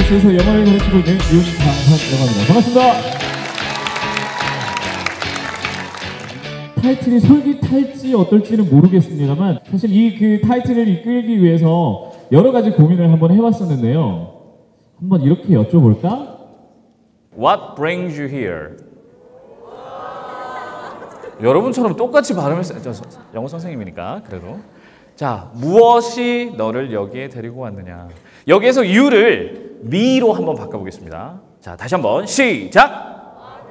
KBS에서 영어를 가르치고 있는 윤강선 영어입니다. 반갑습니다. 타이틀이 솔깃할지 어떨지는 모르겠습니다만 사실 이 그 타이틀을 이끌기 위해서 여러 가지 고민을 한번 해봤었는데요. 한번 이렇게 여쭤볼까? What brings you here? 여러분처럼 똑같이 발음했어요. 영어 선생님이니까 그래도. 자, 무엇이 너를 여기에 데리고 왔느냐. 여기에서 you를 me로 한번 바꿔보겠습니다. 자, 다시 한번 시작.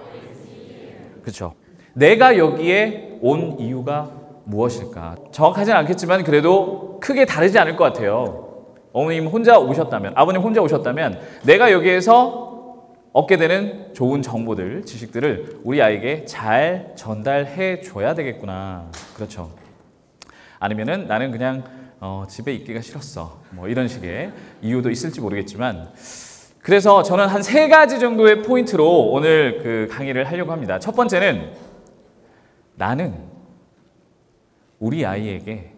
그렇죠. 내가 여기에 온 이유가 무엇일까? 정확하진 않겠지만 그래도 크게 다르지 않을 것 같아요. 어머님 혼자 오셨다면, 아버님 혼자 오셨다면 내가 여기에서 얻게 되는 좋은 정보들, 지식들을 우리 아이에게 잘 전달해 줘야 되겠구나. 그렇죠. 아니면은 나는 그냥 집에 있기가 싫었어. 뭐 이런 식의 이유도 있을지 모르겠지만 그래서 저는 한 3가지 정도의 포인트로 오늘 그 강의를 하려고 합니다. 첫 번째는 나는 우리 아이에게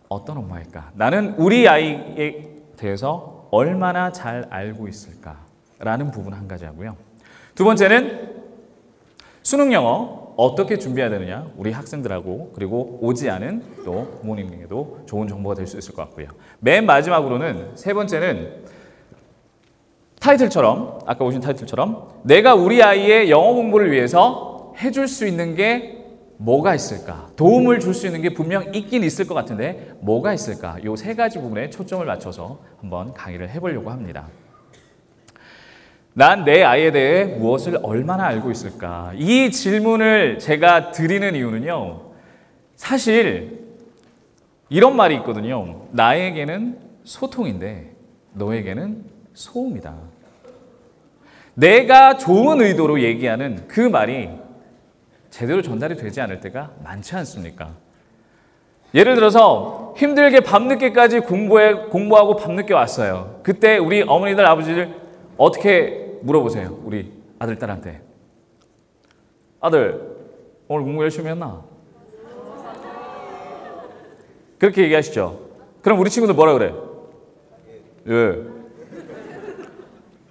어떤 엄마일까? 나는 우리 아이에 대해서 얼마나 잘 알고 있을까? 라는 부분 한 가지 하고요. 두 번째는 수능 영어 어떻게 준비해야 되느냐, 우리 학생들하고 그리고 오지 않은 또 부모님에게도 좋은 정보가 될 수 있을 것 같고요. 맨 마지막으로는 세 번째는 타이틀처럼, 아까 보신 타이틀처럼 내가 우리 아이의 영어 공부를 위해서 해줄 수 있는 게 뭐가 있을까? 도움을 줄 수 있는 게 분명 있긴 있을 것 같은데 뭐가 있을까? 이 3가지 부분에 초점을 맞춰서 한번 강의를 해보려고 합니다. 난 내 아이에 대해 무엇을 얼마나 알고 있을까? 이 질문을 제가 드리는 이유는요. 사실 이런 말이 있거든요. 나에게는 소통인데 너에게는 소음이다. 내가 좋은 의도로 얘기하는 그 말이 제대로 전달이 되지 않을 때가 많지 않습니까? 예를 들어서 힘들게 밤늦게까지 공부하고 밤늦게 왔어요. 그때 우리 어머니들, 아버지들 어떻게 물어보세요? 우리 아들, 딸한테. 아들, 오늘 공부 열심히 했나? 그렇게 얘기하시죠. 그럼 우리 친구들 뭐라 그래? 예.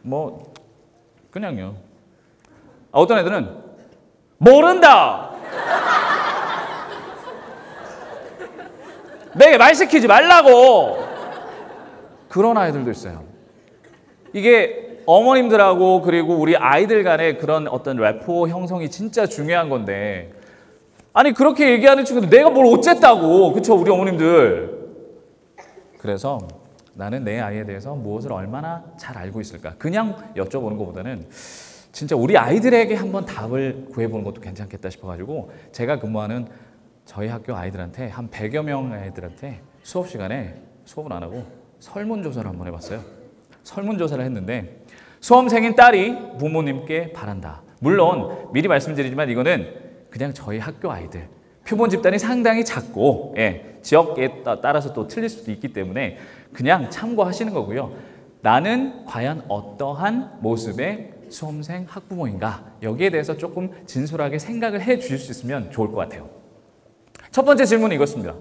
뭐 그냥요. 어떤 애들은 모른다. 내게 말 시키지 말라고. 그런 아이들도 있어요. 이게 어머님들하고 그리고 우리 아이들 간의 그런 어떤 래포 형성이 진짜 중요한 건데 아니 그렇게 얘기하는 친구들 내가 뭘 어쨌다고. 그쵸 우리 어머님들. 그래서 나는 내 아이에 대해서 무엇을 얼마나 잘 알고 있을까 그냥 여쭤보는 것보다는 진짜 우리 아이들에게 한번 답을 구해보는 것도 괜찮겠다 싶어가지고 제가 근무하는 저희 학교 아이들한테 한 100여 명 아이들한테 수업 시간에 수업은 안 하고 설문조사를 한번 해봤어요. 설문조사를 했는데 수험생인 딸이 부모님께 바란다. 물론 미리 말씀드리지만 이거는 그냥 저희 학교 아이들 표본 집단이 상당히 작고 지역에 따라서 또 틀릴 수도 있기 때문에 그냥 참고하시는 거고요. 나는 과연 어떠한 모습의 수험생 학부모인가 여기에 대해서 조금 진솔하게 생각을 해 주실 수 있으면 좋을 것 같아요. 첫 번째 질문은 이것입니다.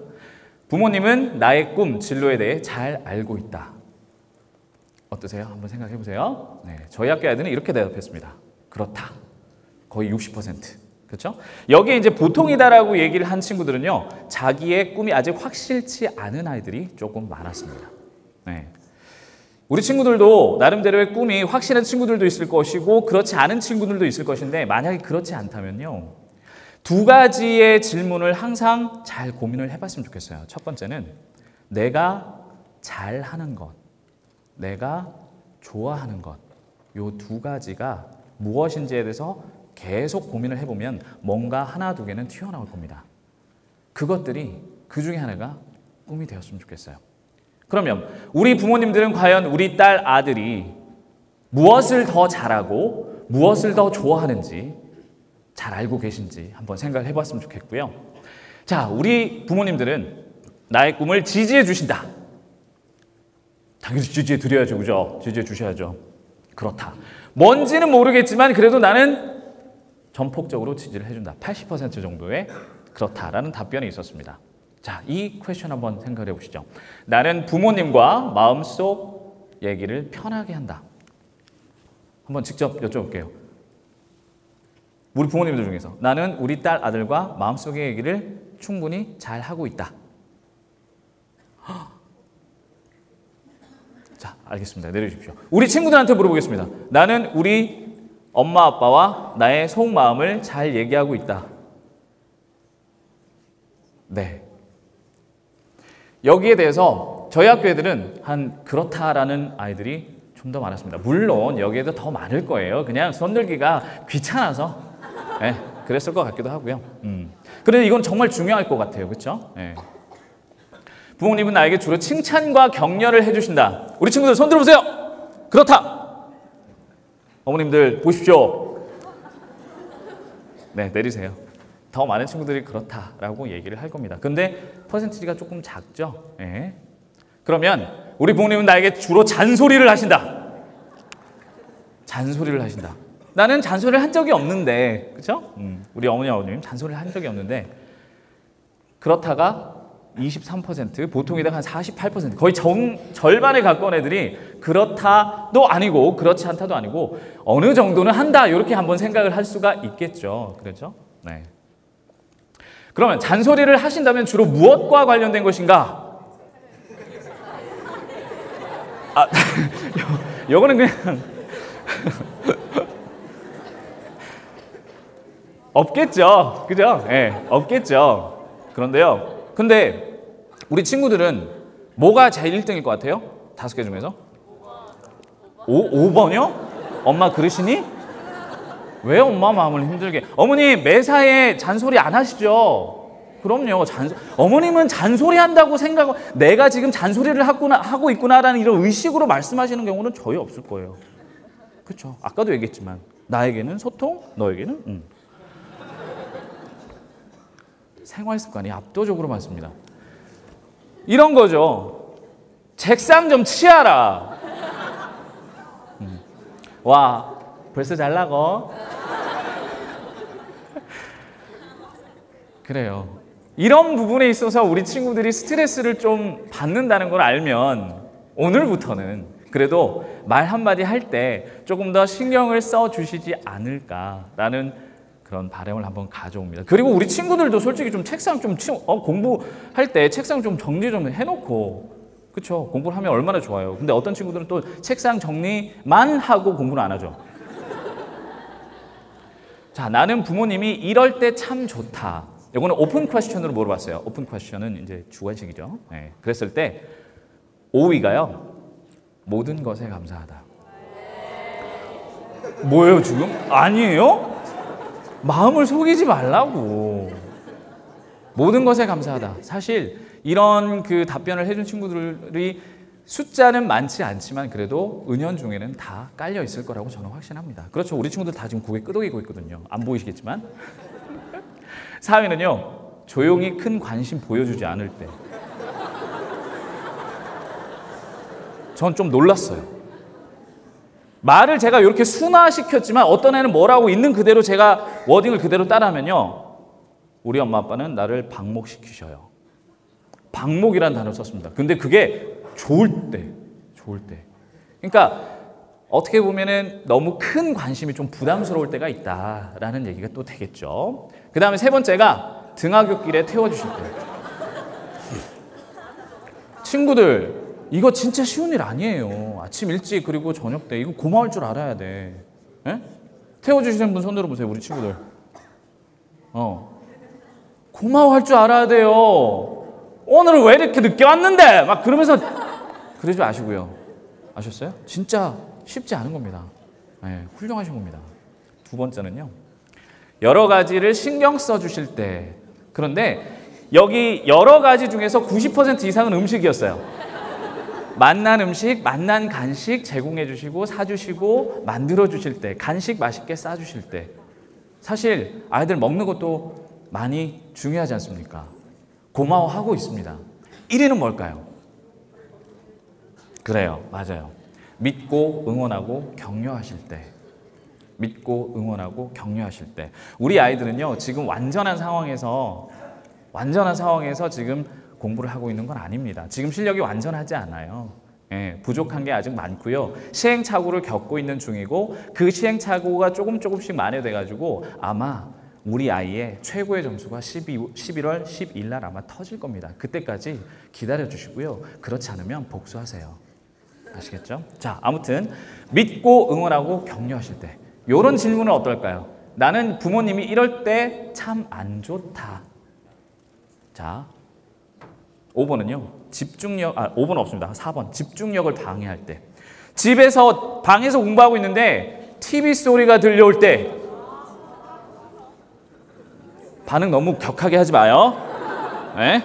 부모님은 나의 꿈, 진로에 대해 잘 알고 있다. 어떠세요? 한번 생각해 보세요. 네, 저희 학교 아이들은 이렇게 대답했습니다. 그렇다. 거의 60%. 그렇죠? 여기에 이제 보통이다라고 얘기를 한 친구들은요. 자기의 꿈이 아직 확실치 않은 아이들이 조금 많았습니다. 네. 우리 친구들도 나름대로의 꿈이 확실한 친구들도 있을 것이고 그렇지 않은 친구들도 있을 것인데 만약에 그렇지 않다면요. 2가지의 질문을 항상 잘 고민을 해봤으면 좋겠어요. 첫 번째는 내가 잘하는 것, 내가 좋아하는 것, 이 2가지가 무엇인지에 대해서 계속 고민을 해보면 뭔가 하나 두 개는 튀어나올 겁니다. 그것들이 그 중에 하나가 꿈이 되었으면 좋겠어요. 그러면 우리 부모님들은 과연 우리 딸, 아들이 무엇을 더 잘하고 무엇을 더 좋아하는지 잘 알고 계신지 한번 생각을 해봤으면 좋겠고요. 자, 우리 부모님들은 나의 꿈을 지지해 주신다. 당연히 지지해 드려야죠. 그죠? 지지해 주셔야죠. 그렇다. 뭔지는 모르겠지만 그래도 나는 전폭적으로 지지를 해준다. 80% 정도의 그렇다라는 답변이 있었습니다. 자, 이 퀘스천 한번 생각해 보시죠. 나는 부모님과 마음속 얘기를 편하게 한다. 한번 직접 여쭤볼게요. 우리 부모님들 중에서 나는 우리 딸 아들과 마음속의 얘기를 충분히 잘 하고 있다. 자, 알겠습니다. 내려주십시오. 우리 친구들한테 물어보겠습니다. 나는 우리 엄마 아빠와 나의 속마음을 잘 얘기하고 있다. 네. 여기에 대해서 저희 학교 애들은 한 그렇다라는 아이들이 좀 더 많았습니다. 물론 여기에도 더 많을 거예요. 그냥 손들기가 귀찮아서 네, 그랬을 것 같기도 하고요. 그런데 이건 정말 중요할 것 같아요. 그렇죠? 네. 부모님은 나에게 주로 칭찬과 격려를 해주신다. 우리 친구들 손 들어보세요. 그렇다. 어머님들 보십시오. 네, 내리세요. 더 많은 친구들이 그렇다라고 얘기를 할 겁니다. 근데 퍼센티지가 조금 작죠. 네. 그러면 우리 부모님은 나에게 주로 잔소리를 하신다. 잔소리를 하신다. 나는 잔소리를 한 적이 없는데, 그렇죠? 우리 어머니 아버님 잔소리를 한 적이 없는데 그렇다가 23%, 보통이다가 한 48%, 거의 절반에 가까운 애들이 그렇다도 아니고 그렇지 않다도 아니고 어느 정도는 한다 이렇게 한번 생각을 할 수가 있겠죠. 그렇죠? 네. 그러면 잔소리를 하신다면 주로 무엇과 관련된 것인가? 아, 요거는 그냥 없겠죠. 그죠? 예, 네, 없겠죠. 그런데요. 근데 우리 친구들은 뭐가 제일 1등일 것 같아요? 5개 중에서? 5번이요? 엄마 그러시니? 왜 엄마 마음을 힘들게? 어머니 매사에 잔소리 안 하시죠? 그럼요. 어머님은 잔소리 한다고 생각하고 내가 지금 잔소리를 하고 있구나라는 이런 의식으로 말씀하시는 경우는 거의 없을 거예요. 그렇죠. 아까도 얘기했지만 나에게는 소통, 너에게는 생활 습관이 압도적으로 많습니다. 이런 거죠. 책상 좀 치워라. 와, 벌써 잘 나가? 그래요. 이런 부분에 있어서 우리 친구들이 스트레스를 좀 받는다는 걸 알면 오늘부터는 그래도 말 한마디 할 때 조금 더 신경을 써주시지 않을까라는 그런 바람을 한번 가져옵니다. 그리고 우리 친구들도 솔직히 좀 책상 좀 공부할 때 책상 좀 정리 좀 해놓고, 그렇죠? 공부를 하면 얼마나 좋아요. 근데 어떤 친구들은 또 책상 정리만 하고 공부를 안 하죠. 자, 나는 부모님이 이럴 때 참 좋다. 이거는 오픈 퀘스천으로 물어봤어요. 오픈 퀘스천은 이제 주관식이죠. 네. 그랬을 때 5위가요. 모든 것에 감사하다. 뭐예요 지금? 아니에요? 마음을 속이지 말라고. 모든 것에 감사하다. 사실 이런 그 답변을 해준 친구들이 숫자는 많지 않지만 그래도 은연중에는 다 깔려 있을 거라고 저는 확신합니다. 그렇죠. 우리 친구들 다 지금 고개 끄덕이고 있거든요. 안 보이시겠지만. 4위는요. 조용히 큰 관심 보여주지 않을 때. 전 좀 놀랐어요. 말을 제가 이렇게 순화시켰지만 어떤 애는 뭐라고 있는 그대로 제가 워딩을 그대로 따라하면요. 우리 엄마 아빠는 나를 방목시키셔요. 방목이라는 단어를 썼습니다. 근데 그게 좋을 때. 그러니까 어떻게 보면은 너무 큰 관심이 좀 부담스러울 때가 있다라는 얘기가 또 되겠죠. 그 다음에 3번째가 등하굣길에 태워주실 때. 친구들, 이거 진짜 쉬운 일 아니에요. 아침 일찍 그리고 저녁 때 이거 고마울 줄 알아야 돼. 에? 태워주시는 분 손 들어보세요. 우리 친구들. 고마워할 줄 알아야 돼요. 오늘은 왜 이렇게 늦게 왔는데? 막 그러면서 그러지 마시고요. 아셨어요? 진짜 쉽지 않은 겁니다. 네, 훌륭하신 겁니다. 2번째는요. 여러 가지를 신경 써주실 때. 그런데 여기 여러 가지 중에서 90% 이상은 음식이었어요. 맛난 음식, 맛난 간식 제공해 주시고 사주시고 만들어 주실 때, 간식 맛있게 싸주실 때. 사실 아이들 먹는 것도 많이 중요하지 않습니까? 고마워하고 있습니다. 1위는 뭘까요? 그래요. 맞아요. 믿고 응원하고 격려하실 때. 믿고 응원하고 격려하실 때. 우리 아이들은요. 지금 완전한 상황에서 지금 공부를 하고 있는 건 아닙니다. 지금 실력이 완전하지 않아요. 예, 부족한 게 아직 많고요. 시행착오를 겪고 있는 중이고 그 시행착오가 조금씩 만회돼가지고 아마 우리 아이의 최고의 점수가 11월 10일 날 아마 터질 겁니다. 그때까지 기다려 주시고요. 그렇지 않으면 복수하세요. 아시겠죠? 자, 아무튼 믿고 응원하고 격려하실 때 이런 질문은 어떨까요? 나는 부모님이 이럴 때 참 안 좋다. 자, 5번은요. 5번 없습니다. 4번. 집중력을 방해할 때. 방에서 공부하고 있는데 TV 소리가 들려올 때. 반응 너무 격하게 하지 마요. 네?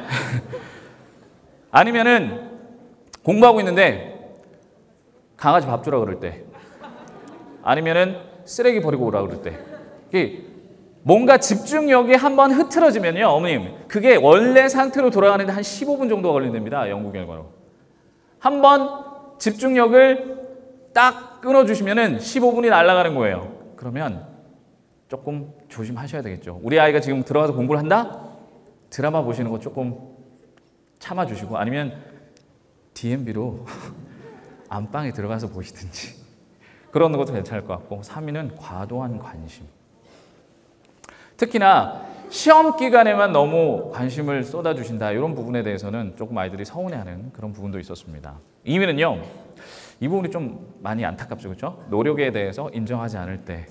아니면은 공부하고 있는데 강아지 밥 주라 그럴 때. 아니면은 쓰레기 버리고 오라 그럴 때. 뭔가 집중력이 한번 흐트러지면요, 어머님, 그게 원래 상태로 돌아가는데 한 15분 정도가 걸린답니다. 연구 결과로. 한번 집중력을 딱 끊어주시면은 15분이 날아가는 거예요. 그러면 조금 조심하셔야 되겠죠. 우리 아이가 지금 들어가서 공부를 한다? 드라마 보시는 거 조금 참아주시고 아니면 DMB로 안방에 들어가서 보시든지 그런 것도 괜찮을 것 같고 3위는 과도한 관심. 특히나 시험 기간에만 너무 관심을 쏟아주신다. 이런 부분에 대해서는 조금 아이들이 서운해하는 그런 부분도 있었습니다. 2위는요. 이 부분이 좀 많이 안타깝죠. 그렇죠? 노력에 대해서 인정하지 않을 때.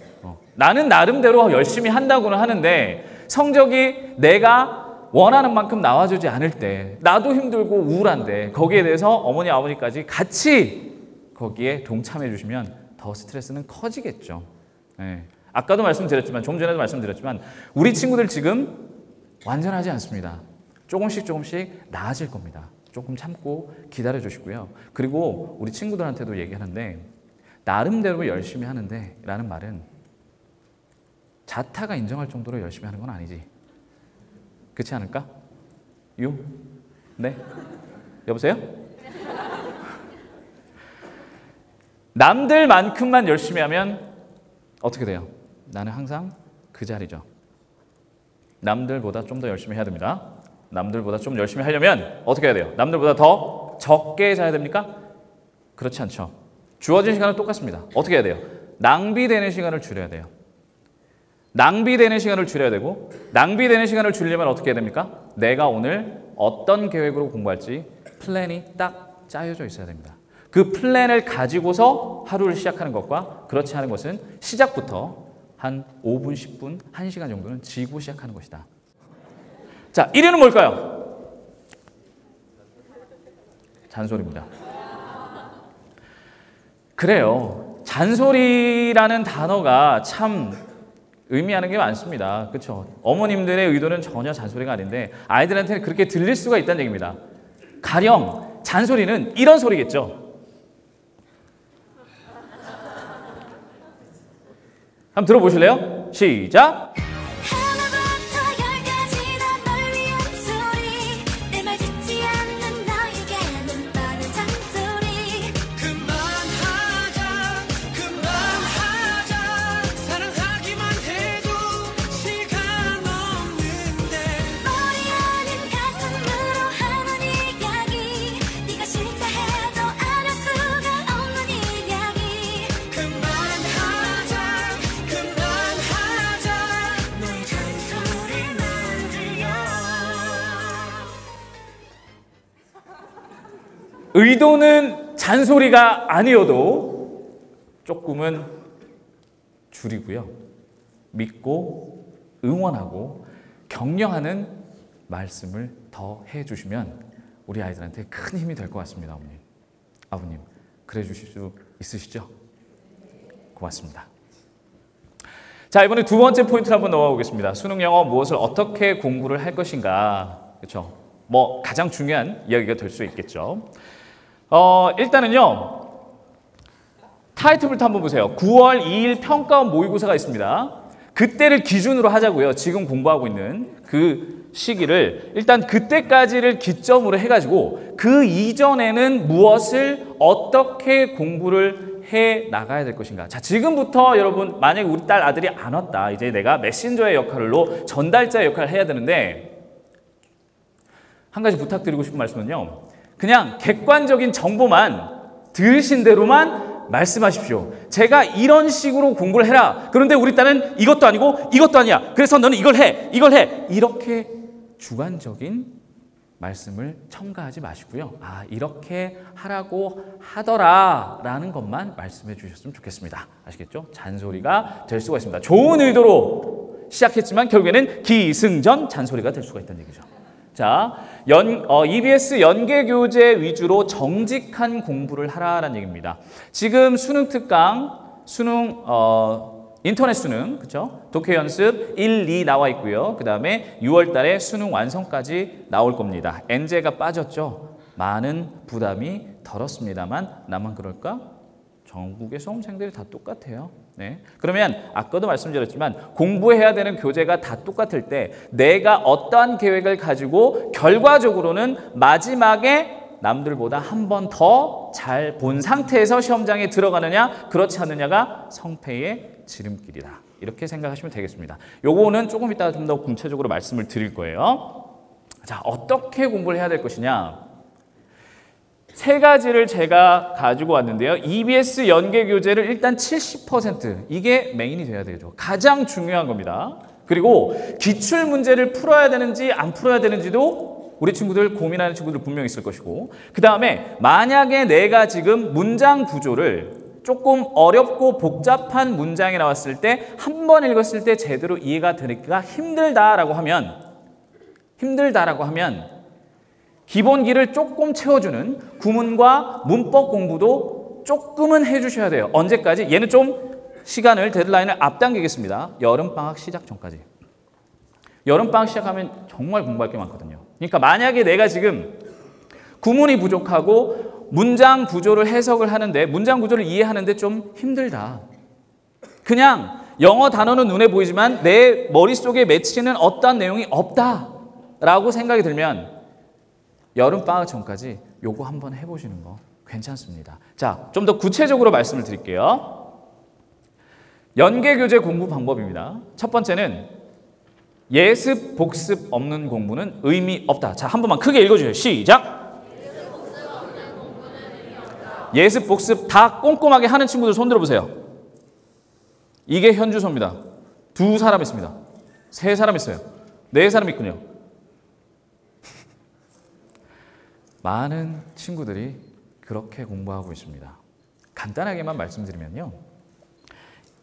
나는 나름대로 열심히 한다고는 하는데 성적이 내가 원하는 만큼 나와주지 않을 때 나도 힘들고 우울한데 거기에 대해서 어머니 아버지까지 같이 거기에 동참해 주시면 더 스트레스는 커지겠죠. 네. 아까도 말씀드렸지만 좀 전에도 말씀드렸지만 우리 친구들 지금 완전하지 않습니다. 조금씩 나아질 겁니다. 조금 참고 기다려 주시고요. 그리고 우리 친구들한테도 얘기하는데 나름대로 열심히 하는데 라는 말은 자타가 인정할 정도로 열심히 하는 건 아니지. 그렇지 않을까? 네? 여보세요? 남들만큼만 열심히 하면 어떻게 돼요? 나는 항상 그 자리죠. 남들보다 좀 더 열심히 해야 됩니다. 남들보다 좀 열심히 하려면 어떻게 해야 돼요? 남들보다 더 적게 자야 됩니까? 그렇지 않죠. 주어진 시간은 똑같습니다. 어떻게 해야 돼요? 낭비되는 시간을 줄여야 돼요. 낭비되는 시간을 줄여야 되고 낭비되는 시간을 줄이려면 어떻게 해야 됩니까? 내가 오늘 어떤 계획으로 공부할지 플랜이 딱 짜여져 있어야 됩니다. 그 플랜을 가지고서 하루를 시작하는 것과 그렇지 않은 것은 시작부터 한 5분, 10분, 1시간 정도는 지고 시작하는 것이다. 자, 1위는 뭘까요? 잔소리입니다. 그래요. 잔소리라는 단어가 참 의미하는 게 많습니다. 그렇죠? 어머님들의 의도는 전혀 잔소리가 아닌데 아이들한테는 그렇게 들릴 수가 있다는 얘기입니다. 가령 잔소리는 이런 소리겠죠. 한번 들어보실래요? 시작! 의도는 잔소리가 아니어도 조금은 줄이고요. 믿고 응원하고 격려하는 말씀을 더 해주시면 우리 아이들한테 큰 힘이 될 것 같습니다. 어머님, 아버님, 그래 주실 수 있으시죠? 고맙습니다. 자, 이번에 두 번째 포인트를 한번 넘어가 보겠습니다. 수능 영어 무엇을 어떻게 공부를 할 것인가. 그렇죠? 뭐 가장 중요한 이야기가 될 수 있겠죠. 일단은요. 타이틀부터 한번 보세요. 9월 2일 평가원 모의고사가 있습니다. 그때를 기준으로 하자고요. 지금 공부하고 있는 그 시기를 일단 그때까지를 기점으로 해가지고 그 이전에는 무엇을 어떻게 공부를 해 나가야 될 것인가. 자, 지금부터 여러분 만약에 우리 딸 아들이 안 왔다. 이제 내가 메신저의 역할로 전달자의 역할을 해야 되는데 한 가지 부탁드리고 싶은 말씀은요. 그냥 객관적인 정보만 들으신 대로만 말씀하십시오. 제가 이런 식으로 공부를 해라. 그런데 우리 딸은 이것도 아니고 이것도 아니야. 그래서 너는 이걸 해. 이걸 해. 이렇게 주관적인 말씀을 첨가하지 마시고요. 아, 이렇게 하라고 하더라 라는 것만 말씀해 주셨으면 좋겠습니다. 아시겠죠? 잔소리가 될 수가 있습니다. 좋은 의도로 시작했지만 결국에는 기승전 잔소리가 될 수가 있다는 얘기죠. 자, EBS 연계교재 위주로 정직한 공부를 하라라는 얘기입니다. 지금 수능 특강, 수능 인터넷 수능, 그렇죠? 독해 연습 1, 2 나와 있고요. 그 다음에 6월 달에 수능 완성까지 나올 겁니다. 엔제가 빠졌죠. 많은 부담이 덜었습니다만 나만 그럴까? 전국의 수험생들이 다 똑같아요. 네. 그러면 아까도 말씀드렸지만 공부해야 되는 교재가 다 똑같을 때 내가 어떠한 계획을 가지고 결과적으로는 마지막에 남들보다 한 번 더 잘 본 상태에서 시험장에 들어가느냐 그렇지 않느냐가 성패의 지름길이다. 이렇게 생각하시면 되겠습니다. 요거는 조금 이따가 좀 더 구체적으로 말씀을 드릴 거예요. 자, 어떻게 공부를 해야 될 것이냐? 세 가지를 제가 가지고 왔는데요. EBS 연계교재를 일단 70% 이게 메인이 돼야 되죠. 가장 중요한 겁니다. 그리고 기출문제를 풀어야 되는지 안 풀어야 되는지도 우리 친구들 고민하는 친구들 분명히 있을 것이고 그 다음에 만약에 내가 지금 문장 구조를 조금 어렵고 복잡한 문장이 나왔을 때 한 번 읽었을 때 제대로 이해가 되기가 힘들다라고 하면 기본기를 조금 채워주는 구문과 문법 공부도 조금은 해주셔야 돼요. 언제까지? 얘는 좀 시간을 데드라인을 앞당기겠습니다. 여름방학 시작 전까지. 여름방학 시작하면 정말 공부할 게 많거든요. 그러니까 만약에 내가 지금 구문이 부족하고 문장 구조를 해석을 하는데 문장 구조를 이해하는데 좀 힘들다. 그냥 영어 단어는 눈에 보이지만 내 머릿속에 맺히는 어떠한 내용이 없다라고 생각이 들면 여름방학 전까지 요거 한번 해보시는 거 괜찮습니다. 자, 좀 더 구체적으로 말씀을 드릴게요. 연계교재 공부 방법입니다. 첫 번째는 예습, 복습 없는 공부는 의미 없다. 자, 한 번만 크게 읽어주세요. 시작! 예습, 복습 다 꼼꼼하게 하는 친구들 손 들어보세요. 이게 현주소입니다. 2사람 있습니다. 3사람 있어요. 4사람 있군요. 많은 친구들이 그렇게 공부하고 있습니다. 간단하게만 말씀드리면요.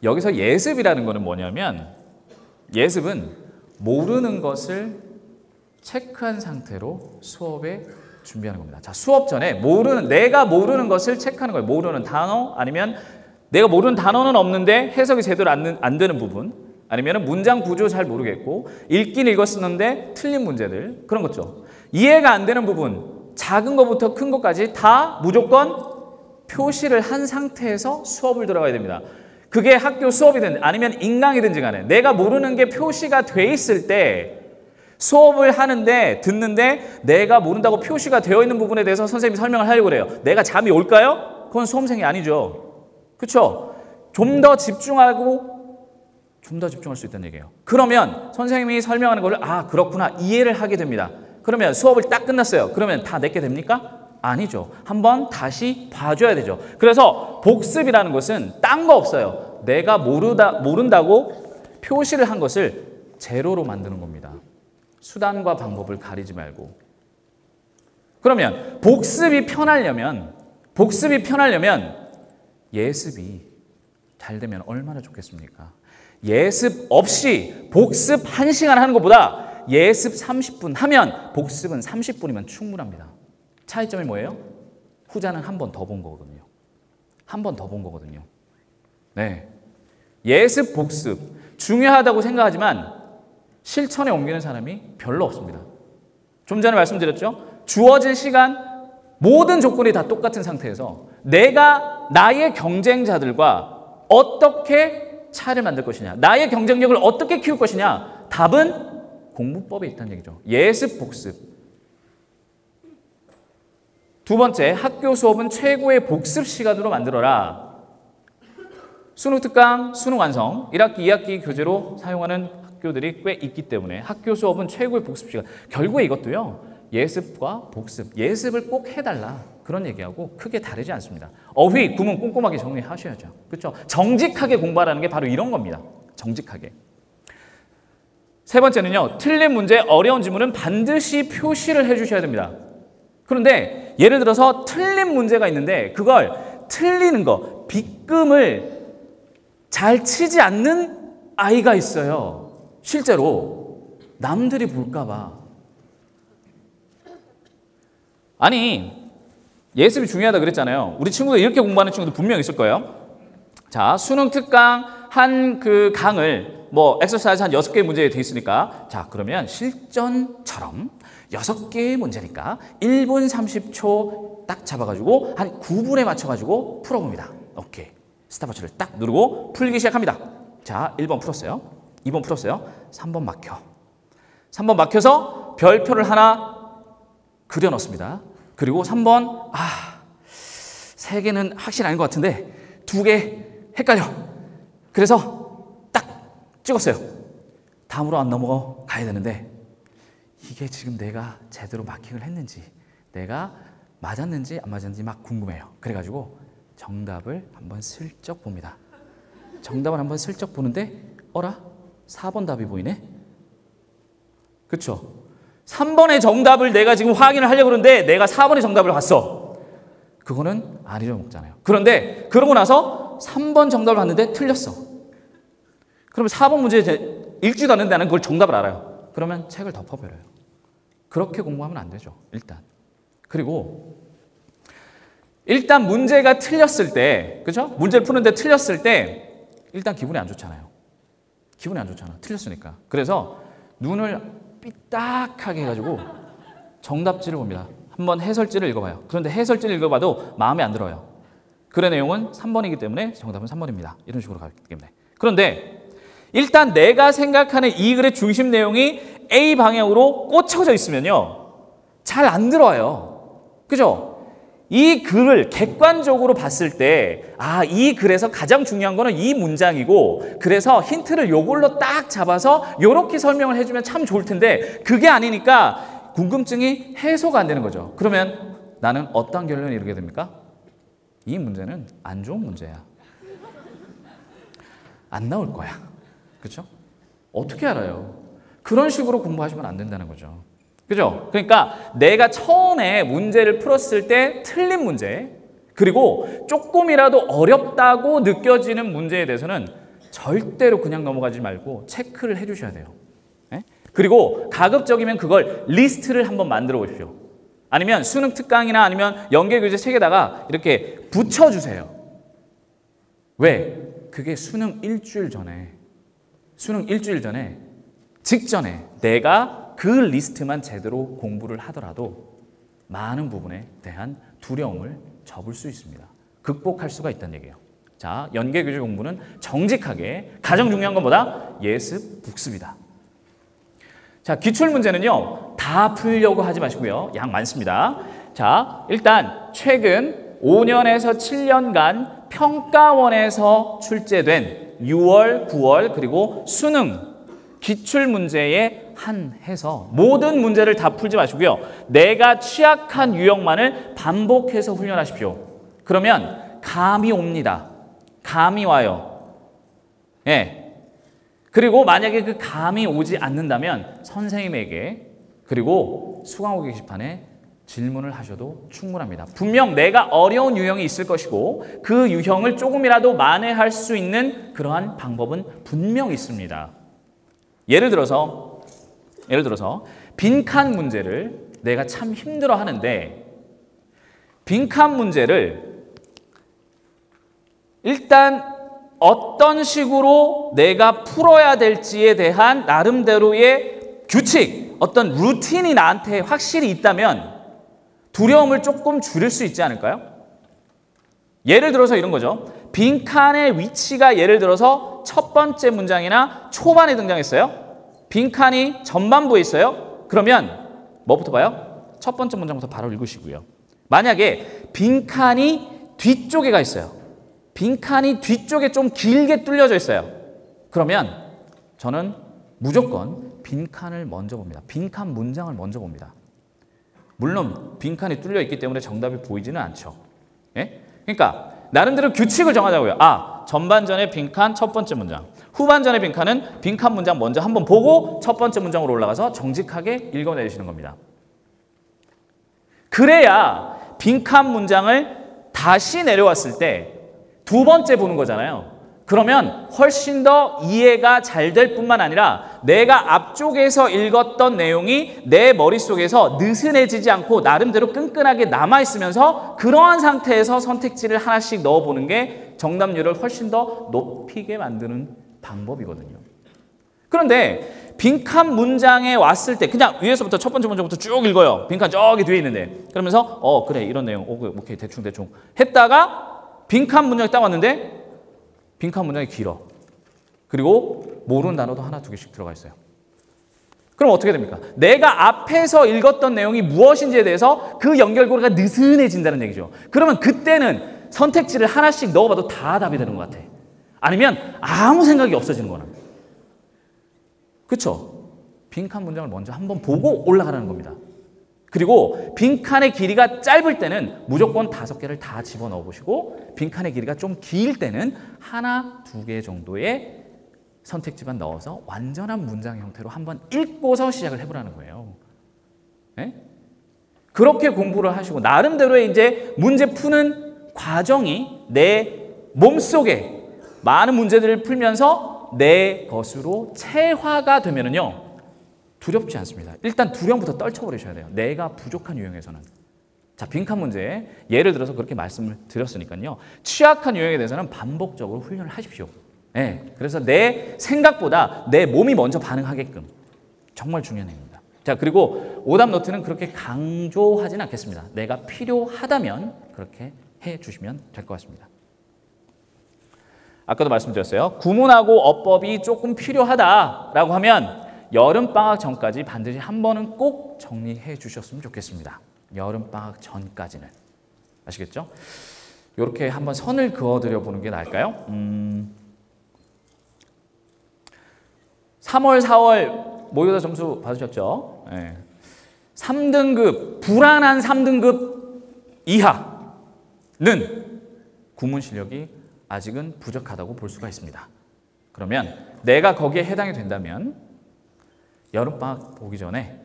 여기서 예습이라는 거는 뭐냐면 예습은 모르는 것을 체크한 상태로 수업에 준비하는 겁니다. 자, 수업 전에 내가 모르는 것을 체크하는 거예요. 모르는 단어 아니면 내가 모르는 단어는 없는데 해석이 제대로 안 되는 부분 아니면 문장 구조 잘 모르겠고 읽긴 읽었었는데 틀린 문제들 그런 거죠. 이해가 안 되는 부분 작은 것부터 큰 것까지 다 무조건 표시를 한 상태에서 수업을 들어가야 됩니다. 그게 학교 수업이든 아니면 인강이든지 간에 내가 모르는 게 표시가 돼 있을 때 수업을 하는데 듣는데 내가 모른다고 표시가 되어 있는 부분에 대해서 선생님이 설명을 하려고 그래요. 내가 잠이 올까요? 그건 수험생이 아니죠. 그렇죠? 좀 더 집중할 수 있다는 얘기예요. 그러면 선생님이 설명하는 거를 그렇구나 이해를 하게 됩니다. 그러면 수업을 딱 끝났어요. 그러면 다 내게 됩니까? 아니죠. 한번 다시 봐줘야 되죠. 그래서 복습이라는 것은 딴 거 없어요. 내가 모른다고 표시를 한 것을 제로로 만드는 겁니다. 수단과 방법을 가리지 말고. 그러면 복습이 편하려면 예습이 잘 되면 얼마나 좋겠습니까? 예습 없이 복습 1시간 하는 것보다 예습 30분 하면 복습은 30분이면 충분합니다. 차이점이 뭐예요? 후자는 한 번 더 본 거거든요. 한 번 더 본 거거든요. 네, 예습, 복습 중요하다고 생각하지만 실천에 옮기는 사람이 별로 없습니다. 좀 전에 말씀드렸죠? 주어진 시간 모든 조건이 다 똑같은 상태에서 내가 나의 경쟁자들과 어떻게 차를 만들 것이냐 나의 경쟁력을 어떻게 키울 것이냐 답은 공부법에 있다는 얘기죠. 예습, 복습. 두 번째, 학교 수업은 최고의 복습 시간으로 만들어라. 수능 특강, 수능 완성, 1학기, 2학기 교재로 사용하는 학교들이 꽤 있기 때문에 학교 수업은 최고의 복습 시간. 결국에 이것도요. 예습과 복습, 예습을 꼭 해달라. 그런 얘기하고 크게 다르지 않습니다. 어휘, 구문 꼼꼼하게 정리하셔야죠. 그렇죠? 정직하게 공부하라는 게 바로 이런 겁니다. 정직하게. 세 번째는요. 틀린 문제, 어려운 지문은 반드시 표시를 해주셔야 됩니다. 그런데 예를 들어서 틀린 문제가 있는데 그걸 틀리는 거, 빗금을 잘 치지 않는 아이가 있어요. 실제로 남들이 볼까 봐. 아니, 예습이 중요하다 그랬잖아요. 우리 친구들 이렇게 공부하는 친구들 분명 있을 거예요. 자, 수능 특강 한 그 강을 뭐 엑서사이즈 한 6개의 문제에 돼 있으니까 자, 그러면 실전처럼 6개의 문제니까 1분 30초 딱 잡아가지고 한 9분에 맞춰가지고 풀어봅니다. 오케이. 스탑워치를 딱 누르고 풀기 시작합니다. 자, 1번 풀었어요. 2번 풀었어요. 3번 막혀. 3번 막혀서 별표를 하나 그려 넣습니다. 그리고 3번 3개는 확실히 아닌 것 같은데 2개 헷갈려. 그래서 딱 찍었어요. 다음으로 안 넘어가야 되는데 이게 지금 내가 제대로 마킹을 했는지 내가 맞았는지 안 맞았는지 막 궁금해요. 그래가지고 정답을 한번 슬쩍 봅니다. 정답을 한번 슬쩍 보는데 어라? 4번 답이 보이네? 그쵸? 3번의 정답을 내가 지금 확인을 하려고 그러는데 내가 4번의 정답을 봤어. 그거는 안 잊어먹잖아요. 그런데 그러고 나서 3번 정답을 봤는데 틀렸어. 그러면 4번 문제 읽지도 않는데 나는 그걸 정답을 알아요. 그러면 책을 덮어버려요. 그렇게 공부하면 안 되죠. 일단. 그리고 일단 문제가 틀렸을 때, 그죠? 문제를 푸는데 틀렸을 때 일단 기분이 안 좋잖아요. 기분이 안 좋잖아. 틀렸으니까. 그래서 눈을 삐딱하게 해가지고 정답지를 봅니다. 한번 해설지를 읽어봐요. 그런데 해설지를 읽어봐도 마음에 안 들어요. 글의 내용은 3번이기 때문에 정답은 3번입니다. 이런 식으로 가기 때문에. 그런데 일단 내가 생각하는 이 글의 중심 내용이 A 방향으로 꽂혀져 있으면요. 잘 안 들어와요. 그죠? 이 글을 객관적으로 봤을 때 이 글에서 가장 중요한 거는 이 문장이고 그래서 힌트를 요걸로 딱 잡아서 요렇게 설명을 해주면 참 좋을 텐데 그게 아니니까 궁금증이 해소가 안 되는 거죠. 그러면 나는 어떤 결론을 이루게 됩니까? 이 문제는 안 좋은 문제야. 안 나올 거야. 그렇죠? 어떻게 알아요? 그런 식으로 공부하시면 안 된다는 거죠. 그죠? 그러니까 내가 처음에 문제를 풀었을 때 틀린 문제 그리고 조금이라도 어렵다고 느껴지는 문제에 대해서는 절대로 그냥 넘어가지 말고 체크를 해주셔야 돼요. 네? 그리고 가급적이면 그걸 리스트를 한번 만들어 보십시오. 아니면 수능 특강이나 아니면 연계교재 책에다가 이렇게 붙여주세요. 왜? 그게 수능 일주일 전에 직전에 내가 그 리스트만 제대로 공부를 하더라도 많은 부분에 대한 두려움을 접을 수 있습니다. 극복할 수가 있다는 얘기예요. 자, 연계교재 공부는 정직하게 가장 중요한 것보다 예습, 복습이다. 자, 기출문제는요. 다 풀려고 하지 마시고요. 양 많습니다. 자, 일단 최근 5년에서 7년간 평가원에서 출제된 6월, 9월 그리고 수능 기출문제에 한해서 모든 문제를 다 풀지 마시고요. 내가 취약한 유형만을 반복해서 훈련하십시오. 그러면 감이 옵니다. 감이 와요. 예. 그리고 만약에 그 감이 오지 않는다면 선생님에게 그리고 수강호 게시판에 질문을 하셔도 충분합니다. 분명 내가 어려운 유형이 있을 것이고 그 유형을 조금이라도 만회할 수 있는 그러한 방법은 분명 있습니다. 예를 들어서 빈칸 문제를 내가 참 힘들어 하는데 빈칸 문제를 일단 어떤 식으로 내가 풀어야 될지에 대한 나름대로의 규칙, 어떤 루틴이 나한테 확실히 있다면 두려움을 조금 줄일 수 있지 않을까요? 예를 들어서 이런 거죠. 빈칸의 위치가 예를 들어서 첫 번째 문장이나 초반에 등장했어요. 빈칸이 전반부에 있어요. 그러면 뭐부터 봐요? 첫 번째 문장부터 바로 읽으시고요. 만약에 빈칸이 뒤쪽에 가 있어요. 빈칸이 뒤쪽에 좀 길게 뚫려져 있어요. 그러면 저는 무조건 빈칸을 먼저 봅니다. 빈칸 문장을 먼저 봅니다. 물론 빈칸이 뚫려 있기 때문에 정답이 보이지는 않죠. 예? 그러니까 나름대로 규칙을 정하자고요. 전반전의 빈칸 첫 번째 문장, 후반전의 빈칸은 빈칸 문장 먼저 한번 보고 첫 번째 문장으로 올라가서 정직하게 읽어내시는 겁니다. 그래야 빈칸 문장을 다시 내려왔을 때 두 번째 보는 거잖아요. 그러면 훨씬 더 이해가 잘 될 뿐만 아니라 내가 앞쪽에서 읽었던 내용이 내 머릿속에서 느슨해지지 않고 나름대로 끈끈하게 남아있으면서 그러한 상태에서 선택지를 하나씩 넣어보는 게 정답률을 훨씬 더 높이게 만드는 방법이거든요. 그런데 빈칸 문장에 왔을 때 그냥 위에서부터 첫 번째 문장부터 쭉 읽어요. 빈칸 저기 뒤에 있는데. 그러면서 그래 이런 내용 오케이 대충 했다가 빈칸 문장이 딱 왔는데 빈칸 문장이 길어. 그리고 모르는 단어도 하나 두 개씩 들어가 있어요. 그럼 어떻게 됩니까? 내가 앞에서 읽었던 내용이 무엇인지에 대해서 그 연결고리가 느슨해진다는 얘기죠. 그러면 그때는 선택지를 하나씩 넣어봐도 다 답이 되는 것 같아. 아니면 아무 생각이 없어지는 거나. 그렇죠? 빈칸 문장을 먼저 한번 보고 올라가라는 겁니다. 그리고 빈칸의 길이가 짧을 때는 무조건 5개를 다 집어넣어 보시고 빈칸의 길이가 좀 길 때는 하나, 2개 정도의 선택지만 넣어서 완전한 문장 형태로 한번 읽고서 시작을 해보라는 거예요. 네? 그렇게 공부를 하시고 나름대로의 이제 문제 푸는 과정이 내 몸속에 많은 문제들을 풀면서 내 것으로 체화가 되면은요. 두렵지 않습니다. 일단 두려움부터 떨쳐버리셔야 돼요. 내가 부족한 유형에서는. 자, 빈칸 문제 예를 들어서 그렇게 말씀을 드렸으니까요. 취약한 유형에 대해서는 반복적으로 훈련을 하십시오. 네, 그래서 내 생각보다 내 몸이 먼저 반응하게끔. 정말 중요한 얘기입니다. 자, 그리고 오답 노트는 그렇게 강조하진 않겠습니다. 내가 필요하다면 그렇게 해주시면 될 것 같습니다. 아까도 말씀드렸어요. 구문하고 어법이 조금 필요하다라고 하면 여름방학 전까지 반드시 한 번은 꼭 정리해 주셨으면 좋겠습니다. 여름방학 전까지는. 아시겠죠? 이렇게 한번 선을 그어드려 보는 게 나을까요? 3월, 4월 모의고사 점수 받으셨죠? 네. 3등급, 불안한 3등급 이하는 구문 실력이 아직은 부족하다고 볼 수가 있습니다. 그러면 내가 거기에 해당이 된다면 여름방학 오기 전에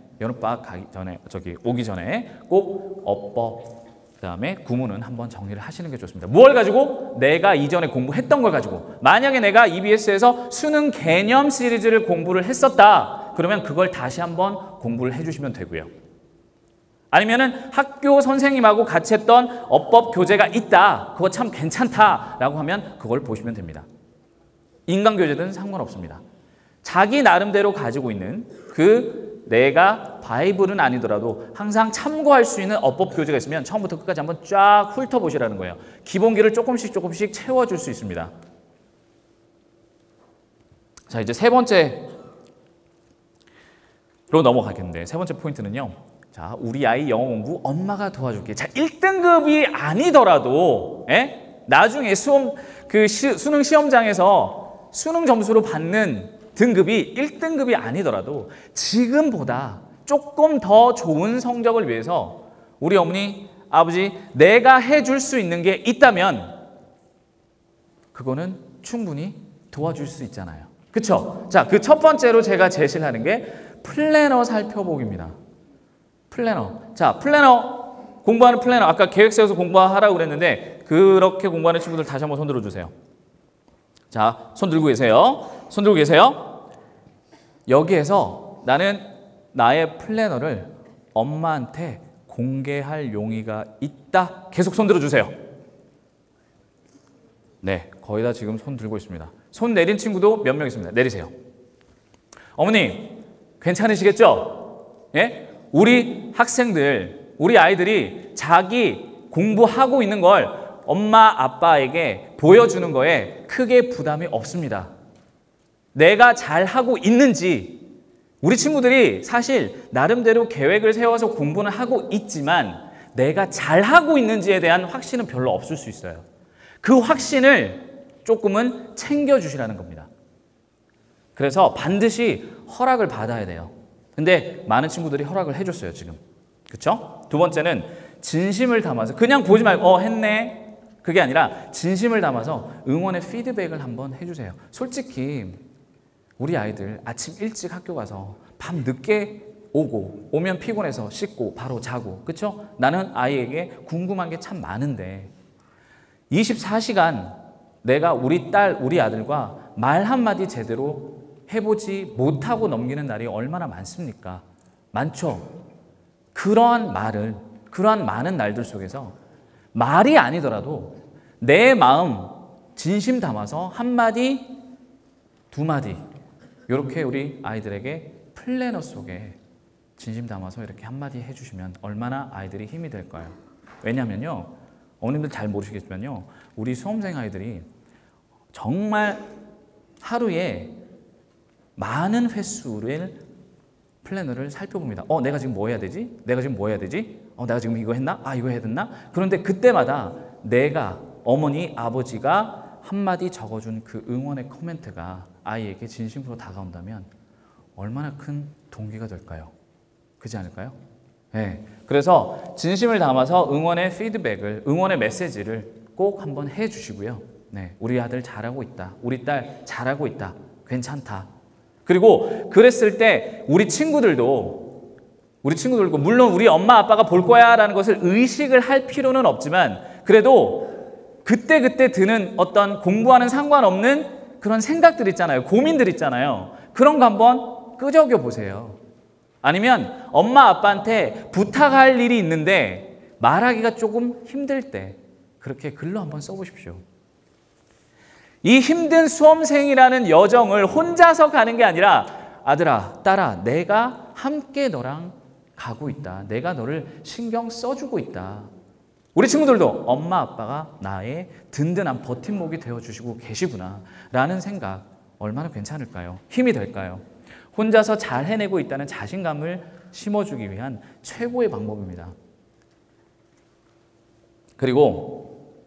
오기 전에 꼭 어법 그다음에 구문은 한번 정리를 하시는 게 좋습니다. 무엇을 가지고? 내가 이전에 공부했던 걸 가지고. 만약에 내가 EBS에서 수능 개념 시리즈를 공부를 했었다. 그러면 그걸 다시 한번 공부를 해주시면 되고요. 아니면은 학교 선생님하고 같이 했던 어법 교재가 있다. 그거 참 괜찮다라고 하면 그걸 보시면 됩니다. 인강 교재든 상관없습니다. 자기 나름대로 가지고 있는 그 내가 바이블은 아니더라도 항상 참고할 수 있는 어법 교재가 있으면 처음부터 끝까지 한번 쫙 훑어보시라는 거예요. 기본기를 조금씩 채워줄 수 있습니다. 자, 이제 세 번째로 넘어가겠는데 세 번째 포인트는요. 자, 우리 아이 영어 공부 엄마가 도와줄게. 자, 1등급이 아니더라도 나중에 수능 시험장에서 수능 점수로 받는 등급이 1등급이 아니더라도 지금보다 조금 더 좋은 성적을 위해서 우리 어머니, 아버지 내가 해줄 수 있는 게 있다면 그거는 충분히 도와줄 수 있잖아요. 그렇죠? 자, 그 첫 번째로 제가 제시를 하는 게 플래너 살펴보기입니다. 플래너. 자, 플래너 공부하는 플래너. 아까 계획 세워서 공부하라고 그랬는데 그렇게 공부하는 친구들 다시 한번 손 들어주세요. 자, 손 들고 계세요. 손 들고 계세요. 여기에서 나는 나의 플래너를 엄마한테 공개할 용의가 있다. 계속 손 들어주세요. 네, 거의 다 지금 손 들고 있습니다. 손 내린 친구도 몇 명 있습니다. 내리세요. 어머니, 괜찮으시겠죠? 예? 우리 학생들, 우리 아이들이 자기 공부하고 있는 걸 엄마, 아빠에게 보여주는 거에 크게 부담이 없습니다. 내가 잘하고 있는지, 우리 친구들이 사실 나름대로 계획을 세워서 공부는 하고 있지만 내가 잘하고 있는지에 대한 확신은 별로 없을 수 있어요. 그 확신을 조금은 챙겨주시라는 겁니다. 그래서 반드시 허락을 받아야 돼요. 근데 많은 친구들이 허락을 해줬어요, 지금. 그쵸? 두 번째는 진심을 담아서 그냥 보지 말고 했네. 그게 아니라 진심을 담아서 응원의 피드백을 한번 해주세요. 솔직히 우리 아이들 아침 일찍 학교 가서 밤 늦게 오면 피곤해서 씻고 바로 자고, 그쵸? 나는 아이에게 궁금한 게 참 많은데 24시간 내가 우리 딸, 우리 아들과 말 한마디 제대로 해보지 못하고 넘기는 날이 얼마나 많습니까? 많죠? 그러한 많은 날들 속에서 말이 아니더라도 내 마음 진심 담아서 한마디, 두마디 이렇게 우리 아이들에게 플래너 속에 진심 담아서 이렇게 한마디 해주시면 얼마나 아이들이 힘이 될까요? 왜냐면요, 어머님들 잘 모르시겠지만요, 우리 수험생 아이들이 정말 하루에 많은 횟수를 플래너를 살펴봅니다. 내가 지금 뭐 해야 되지? 내가 지금 뭐 해야 되지? 내가 지금 이거 했나? 이거 해야 됐나? 그런데 그때마다 내가, 어머니, 아버지가 한마디 적어준 그 응원의 코멘트가 아이에게 진심으로 다가온다면 얼마나 큰 동기가 될까요? 그렇지 않을까요? 네. 그래서 진심을 담아서 응원의 피드백을, 응원의 메시지를 꼭 한번 해주시고요. 네. 우리 아들 잘하고 있다. 우리 딸 잘하고 있다. 괜찮다. 그리고 그랬을 때 우리 친구들도 물론 우리 엄마 아빠가 볼 거야 라는 것을 의식을 할 필요는 없지만 그래도 그때 드는 어떤 공부와는 상관없는 그런 생각들 있잖아요. 고민들 있잖아요. 그런 거 한번 끄적여 보세요. 아니면 엄마 아빠한테 부탁할 일이 있는데 말하기가 조금 힘들 때 그렇게 글로 한번 써보십시오. 이 힘든 수험생이라는 여정을 혼자서 가는 게 아니라 아들아, 딸아, 내가 함께 너랑 가고 있다. 내가 너를 신경 써주고 있다. 우리 친구들도 엄마 아빠가 나의 든든한 버팀목이 되어주시고 계시구나 라는 생각 얼마나 괜찮을까요? 힘이 될까요? 혼자서 잘 해내고 있다는 자신감을 심어주기 위한 최고의 방법입니다. 그리고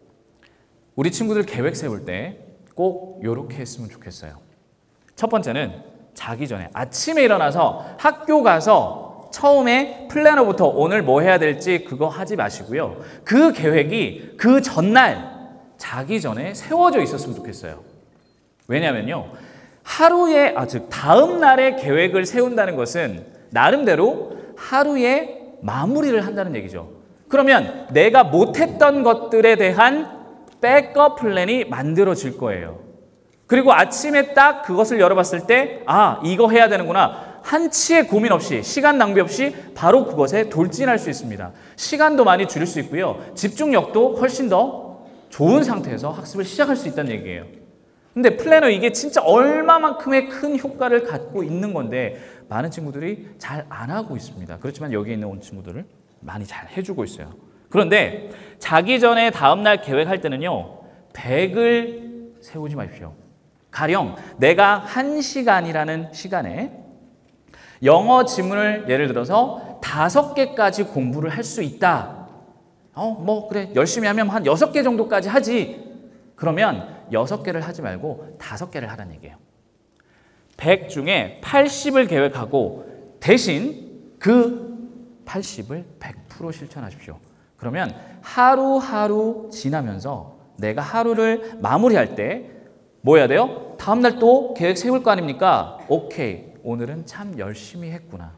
우리 친구들 계획 세울 때 꼭 이렇게 했으면 좋겠어요. 첫 번째는 자기 전에 아침에 일어나서 학교 가서 처음에 플래너부터 오늘 뭐 해야 될지 그거 하지 마시고요. 그 계획이 그 전날 자기 전에 세워져 있었으면 좋겠어요. 왜냐면요, 즉 다음 날의 계획을 세운다는 것은 나름대로 하루에 마무리를 한다는 얘기죠. 그러면 내가 못했던 것들에 대한 백업 플랜이 만들어질 거예요. 그리고 아침에 딱 그것을 열어봤을 때 이거 해야 되는구나. 한치의 고민 없이, 시간 낭비 없이 바로 그것에 돌진할 수 있습니다. 시간도 많이 줄일 수 있고요. 집중력도 훨씬 더 좋은 상태에서 학습을 시작할 수 있다는 얘기예요. 근데 플래너 이게 진짜 얼마만큼의 큰 효과를 갖고 있는 건데 많은 친구들이 잘 안 하고 있습니다. 그렇지만 여기 있는 친구들을 많이 잘 해주고 있어요. 그런데 자기 전에 다음날 계획할 때는요, 100을 세우지 마십시오. 가령 내가 1시간이라는 시간에 영어 지문을 예를 들어서 5개까지 공부를 할 수 있다. 그래, 열심히 하면 한 6개 정도까지 하지. 그러면 6개를 하지 말고 5개를 하라는 얘기예요. 100 중에 80을 계획하고 대신 그 80을 100% 실천하십시오. 그러면 하루하루 지나면서 내가 하루를 마무리할 때 뭐 해야 돼요? 다음날 또 계획 세울 거 아닙니까? 오케이, 오늘은 참 열심히 했구나.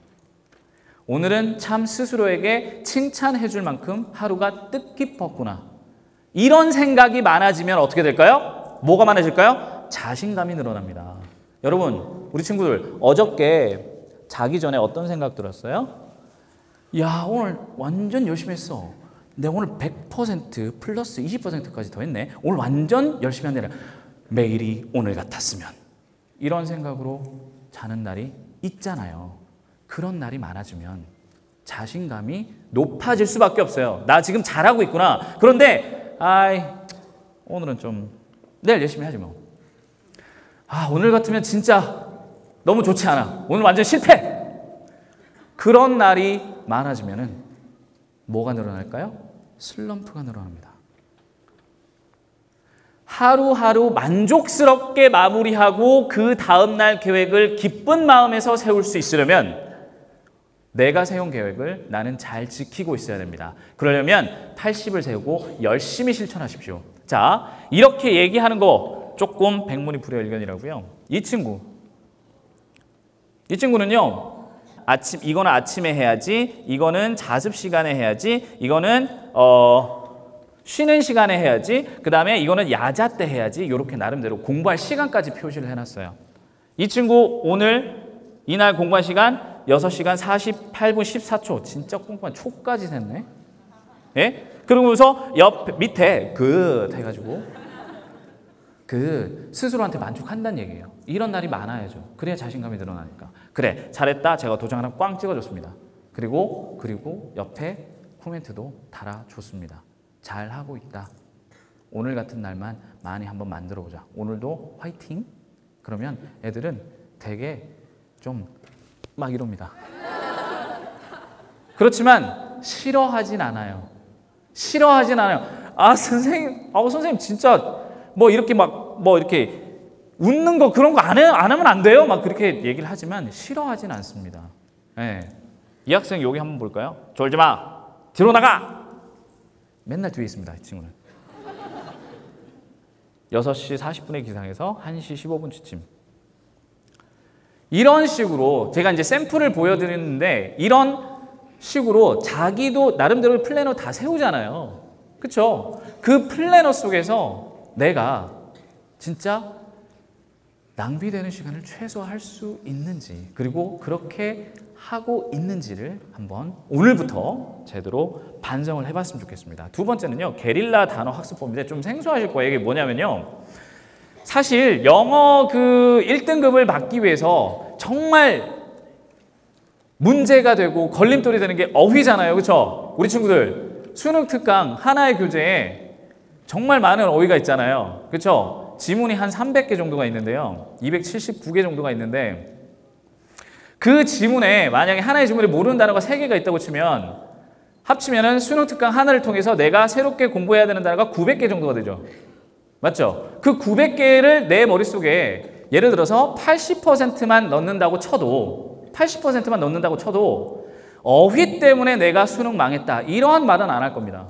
오늘은 참 스스로에게 칭찬해 줄 만큼 하루가 뜻깊었구나. 이런 생각이 많아지면 어떻게 될까요? 뭐가 많아질까요? 자신감이 늘어납니다. 여러분, 우리 친구들 어저께 자기 전에 어떤 생각 들었어요? 야, 오늘 완전 열심히 했어. 내가 오늘 100% 플러스 20%까지 더 했네. 오늘 완전 열심히 한다. 매일이 오늘 같았으면. 이런 생각으로 자는 날이 있잖아요. 그런 날이 많아지면 자신감이 높아질 수밖에 없어요. 나 지금 잘하고 있구나. 그런데 오늘은 좀 내일 열심히 하지 뭐. 오늘 같으면 진짜 너무 좋지 않아. 오늘 완전 실패. 그런 날이 많아지면은 뭐가 늘어날까요? 슬럼프가 늘어납니다. 하루하루 만족스럽게 마무리하고 그 다음날 계획을 기쁜 마음에서 세울 수 있으려면 내가 세운 계획을 나는 잘 지키고 있어야 됩니다. 그러려면 80을 세우고 열심히 실천하십시오. 자, 이렇게 얘기하는 거 조금 백문이 불여일견이라고요. 이 친구는요. 이거는 아침에 해야지, 이거는 자습 시간에 해야지, 이거는 쉬는 시간에 해야지, 그 다음에 이거는 야자 때 해야지, 이렇게 나름대로 공부할 시간까지 표시를 해놨어요. 이 친구 오늘 이날 공부한 시간 6시간 48분 14초. 진짜 꼼꼼한 초까지 셌네. 예? 그러면서 밑에 해가지고 스스로한테 만족한다는 얘기예요. 이런 날이 많아야죠. 그래야 자신감이 늘어나니까. 그래, 잘했다. 제가 도장 하나 꽝 찍어줬습니다. 그리고 옆에 코멘트도 달아줬습니다. 잘하고 있다. 오늘 같은 날만 많이 한번 만들어보자. 오늘도 화이팅. 그러면 애들은 되게 좀 막 이럽니다. 그렇지만 싫어하진 않아요. 아, 선생님 진짜 이렇게 이렇게 웃는 거 그런 거 안 하면 안 돼요. 막 그렇게 얘기를 하지만 싫어하진 않습니다. 네. 이 학생 여기 한번 볼까요? 졸지 마. 뒤로 나가. 맨날 뒤에 있습니다. 이 친구는. 6시 40분에 기상해서 1시 15분 취침. 이런 식으로 제가 이제 샘플을 보여드리는데 이런 식으로 자기도 나름대로 플래너 다 세우잖아요. 그렇죠? 그 플래너 속에서 내가 진짜 낭비되는 시간을 최소화할 수 있는지, 그리고 그렇게 하고 있는지를 한번 오늘부터 제대로 반성을 해봤으면 좋겠습니다. 두 번째는요, 게릴라 단어 학습법인데 좀 생소하실 거예요. 이게 뭐냐면요, 사실 영어 1등급을 받기 위해서 정말 문제가 되고 걸림돌이 되는 게 어휘잖아요. 그렇죠? 우리 친구들 수능 특강 하나의 교재에 정말 많은 어휘가 있잖아요. 그렇죠? 지문이 한 300개 정도가 있는데요. 279개 정도가 있는데 그 지문에 만약에 하나의 지문에 모르는 단어가 3개가 있다고 치면 합치면은 수능 특강 하나를 통해서 내가 새롭게 공부해야 되는 단어가 900개 정도가 되죠. 맞죠? 그 900개를 내 머릿속에 예를 들어서 80%만 넣는다고 쳐도 어휘 때문에 내가 수능 망했다. 이러한 말은 안 할 겁니다.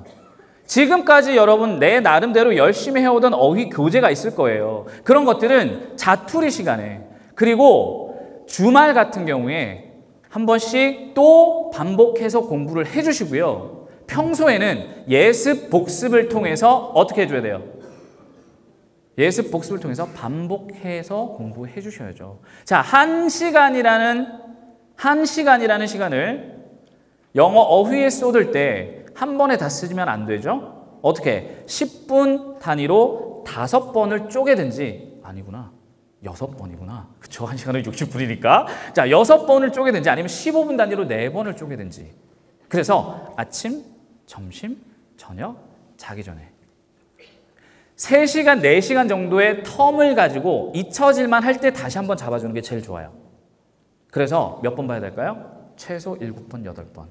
지금까지 여러분 내 나름대로 열심히 해오던 어휘 교재가 있을 거예요. 그런 것들은 자투리 시간에 그리고 주말 같은 경우에 한 번씩 또 반복해서 공부를 해주시고요. 평소에는 예습 복습을 통해서 어떻게 해줘야 돼요? 예습 복습을 통해서 반복해서 공부해 주셔야죠. 자, 1시간이라는 시간을 영어 어휘에 쏟을 때 한 번에 다 쓰면 안 되죠? 어떻게? 10분 단위로 5번을 쪼개든지, 아니구나, 6번이구나. 그쵸? 1시간을 60분이니까. 자, 6번을 쪼개든지 아니면 15분 단위로 4번을 쪼개든지. 그래서 아침, 점심, 저녁, 자기 전에 3시간, 4시간 정도의 텀을 가지고 잊혀질만 할 때 다시 한번 잡아주는 게 제일 좋아요. 그래서 몇 번 봐야 될까요? 최소 7번, 8번,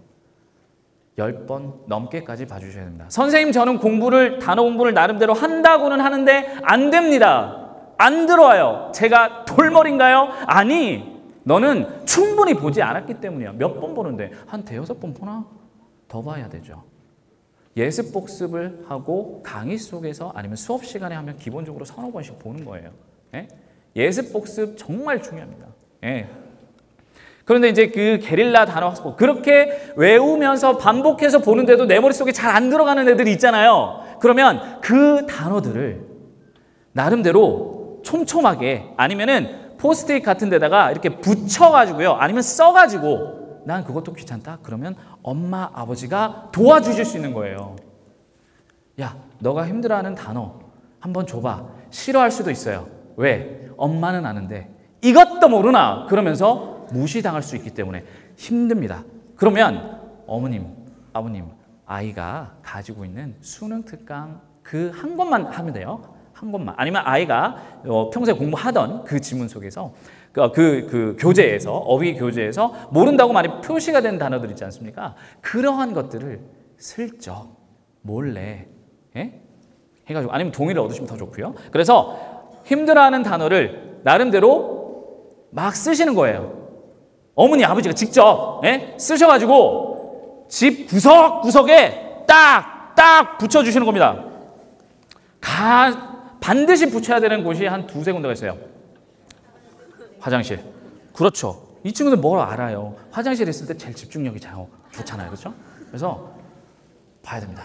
10번 넘게까지 봐주셔야 됩니다. 선생님, 저는 단어 공부를 나름대로 한다고는 하는데 안 됩니다. 안 들어와요. 제가 돌머리인가요? 아니, 너는 충분히 보지 않았기 때문이야. 몇 번 보는데 한 5번 보나? 더 봐야 되죠. 예습 복습을 하고 강의 속에서 아니면 수업 시간에 하면 기본적으로 1~2번씩 보는 거예요. 예? 예습 복습 정말 중요합니다. 예. 그런데 이제 그 게릴라 단어 학습법 그렇게 외우면서 반복해서 보는데도 내 머릿속에 잘 안 들어가는 애들이 있잖아요. 그러면 그 단어들을 나름대로 촘촘하게 아니면은 포스트잇 같은 데다가 이렇게 붙여가지고요. 아니면 써가지고 난 그것도 귀찮다. 그러면 엄마, 아버지가 도와주실 수 있는 거예요. 야, 너가 힘들어하는 단어 한번 줘봐. 싫어할 수도 있어요. 왜? 엄마는 아는데 이것도 모르나? 그러면서 무시당할 수 있기 때문에 힘듭니다. 그러면 어머님, 아버님, 아이가 가지고 있는 수능 특강 그 한 것만 하면 돼요. 한 것만. 아니면 아이가 평소에 공부하던 그 지문 속에서 그 교재에서, 어휘 교재에서 모른다고 많이 표시가 된 단어들 있지 않습니까? 그러한 것들을 슬쩍 몰래 해가지고, 아니면 동의를 얻으시면 더 좋고요. 그래서 힘들어하는 단어를 나름대로 막 쓰시는 거예요. 어머니 아버지가 직접 쓰셔가지고 집 구석구석에 딱 붙여주시는 겁니다. 반드시 붙여야 되는 곳이 한 두세 군데가 있어요. 화장실. 그렇죠. 이 친구들 뭘 알아요. 화장실에 있을 때 제일 집중력이 좋잖아요. 그렇죠? 그래서 봐야 됩니다.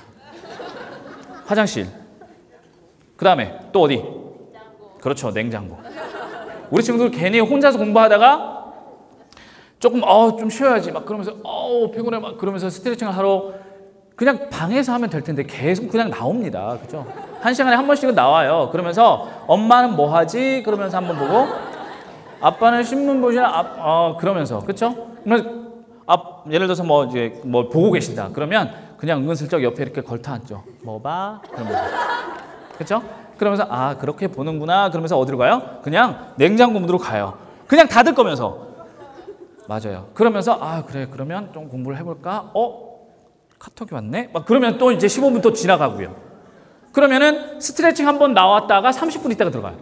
화장실. 그 다음에 또 어디? 그렇죠. 냉장고. 우리 친구들 괜히 혼자서 공부하다가 조금 좀 쉬어야지 막 그러면서 피곤해 막 그러면서 스트레칭을 하러 그냥 방에서 하면 될 텐데 계속 그냥 나옵니다. 그죠? 한 시간에 한 번씩은 나와요. 그러면서 엄마는 뭐 하지? 그러면서 한번 보고 아빠는 신문 보시나? 그러면서 그렇죠? 예를 들어서 뭐 보고 계신다. 그러면 그냥 은근슬쩍 옆에 이렇게 걸터 앉죠. 뭐 봐? 그러면서 그렇죠? 그러면서 그렇게 보는구나. 그러면서 어디로 가요? 그냥 냉장고 문으로 가요. 그냥 닫을 거면서. 맞아요. 그러면서 그래 그러면 좀 공부를 해볼까? 카톡이 왔네? 막 그러면 또 이제 15분 또 지나가고요. 그러면은 스트레칭 한번 나왔다가 30분 있다가 들어가요.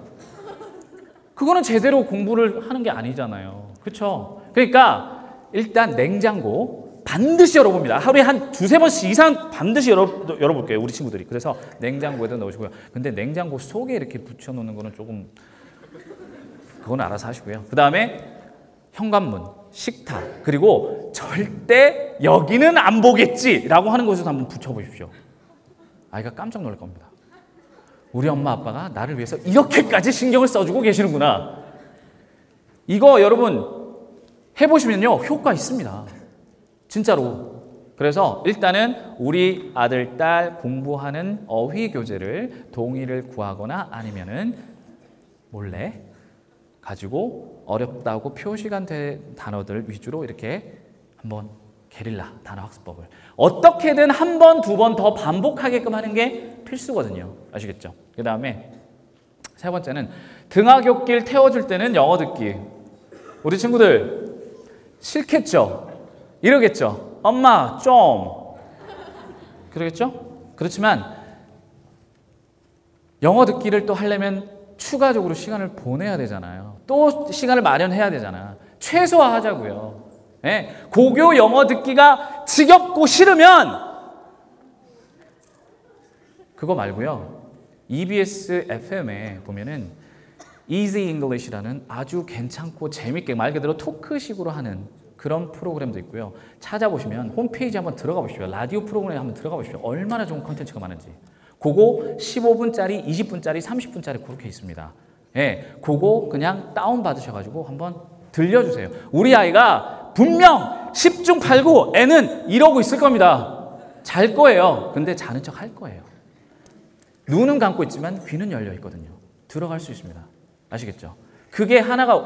그거는 제대로 공부를 하는 게 아니잖아요. 그렇죠? 그러니까 일단 냉장고 반드시 열어봅니다. 하루에 한 두세 번씩 이상 반드시 열어볼게요. 우리 친구들이. 그래서 냉장고에다 넣으시고요. 근데 냉장고 속에 이렇게 붙여놓는 거는 조금 그건 알아서 하시고요. 그 다음에 현관문, 식탁, 그리고 절대 여기는 안 보겠지라고 하는 곳에서 한번 붙여보십시오. 아이가 깜짝 놀랄 겁니다. 우리 엄마 아빠가 나를 위해서 이렇게까지 신경을 써주고 계시는구나. 이거 여러분 해보시면요 효과 있습니다. 진짜로. 그래서 일단은 우리 아들, 딸 공부하는 어휘 교재를 동의를 구하거나 아니면은 몰래 가지고 어렵다고 표시가 된 단어들 위주로 이렇게 한번 게릴라 단어 학습법을 어떻게든 한 번, 두 번 더 반복하게끔 하는 게 필수거든요. 아시겠죠? 그 다음에 세 번째는 등하굣길 태워줄 때는 영어 듣기. 우리 친구들 싫겠죠? 이러겠죠? 엄마 좀 그러겠죠? 그렇지만 영어 듣기를 또 하려면 추가적으로 시간을 보내야 되잖아요. 또 시간을 마련해야 되잖아. 최소화하자고요. 고교 영어 듣기가 지겹고 싫으면 그거 말고요. EBS FM에 보면은 Easy English라는 아주 괜찮고 재밌게 말 그대로 토크식으로 하는 그런 프로그램도 있고요. 찾아보시면 홈페이지 한번 들어가 보십시오. 라디오 프로그램에 한번 들어가 보십시오. 얼마나 좋은 콘텐츠가 많은지. 그거 15분짜리, 20분짜리, 30분짜리 그렇게 있습니다. 그거 그냥 다운 받으셔가지고 한번 들려주세요. 우리 아이가 분명 10중 8구 애는 이러고 있을 겁니다. 잘 거예요. 근데 자는 척 할 거예요. 눈은 감고 있지만 귀는 열려 있거든요. 들어갈 수 있습니다. 아시겠죠? 그게 하나가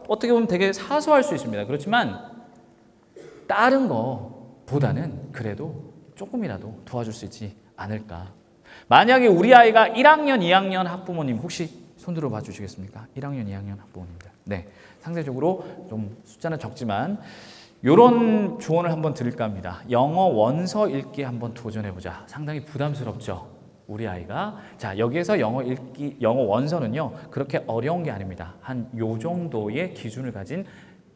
어떻게 보면 되게 사소할 수 있습니다. 그렇지만 다른 거보다는 그래도 조금이라도 도와줄 수 있지 않을까. 만약에 우리 아이가 1학년, 2학년 학부모님 혹시 손 들어봐 주시겠습니까? 1학년, 2학년 학부모님들. 네, 상대적으로 좀 숫자는 적지만 이런 조언을 한번 드릴까 합니다. 영어 원서 읽기 한번 도전해보자. 상당히 부담스럽죠? 우리 아이가. 자, 여기에서 영어 읽기, 영어 원서는요 그렇게 어려운 게 아닙니다. 한 요 정도의 기준을 가진